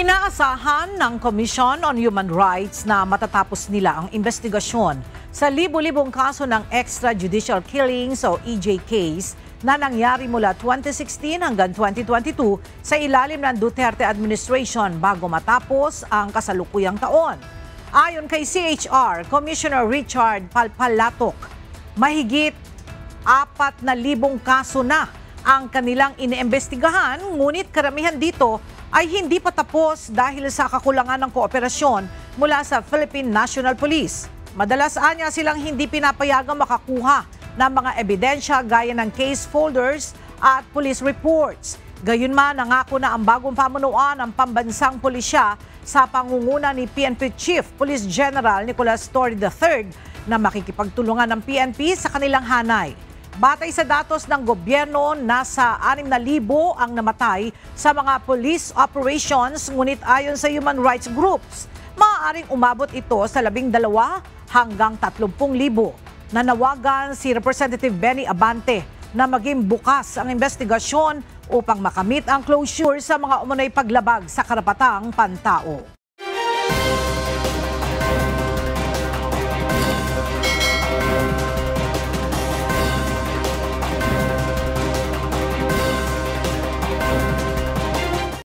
Inaasahan ng Commission on Human Rights na matatapos nila ang investigasyon sa libu-libong kaso ng extrajudicial killings o EJ case na nangyari mula 2016 hanggang 2022 sa ilalim ng Duterte administration bago matapos ang kasalukuyang taon. Ayon kay CHR, Commissioner Richard Palpalatok, mahigit 4,000 kaso na ang kanilang iniimbestigahan, ngunit karamihan dito ay hindi pa tapos dahil sa kakulangan ng kooperasyon mula sa Philippine National Police. Madalas anya silang hindi pinapayagang makakuha ng mga ebidensya gaya ng case folders at police reports. Gayunman, nangako na ang bagong pamunuan ng pambansang pulisya sa pangunguna ni PNP Chief Police General Nicolas Torre III na makikipagtulungan ng PNP sa kanilang hanay. Batay sa datos ng gobyerno, nasa 6,000 ang namatay sa mga police operations, ngunit ayon sa human rights groups, maaaring umabot ito sa 12 hanggang 30,000. Nanawagan si Representative Benny Abante na maging bukas ang investigasyon upang makamit ang closure sa mga umunay paglabag sa karapatang pantao.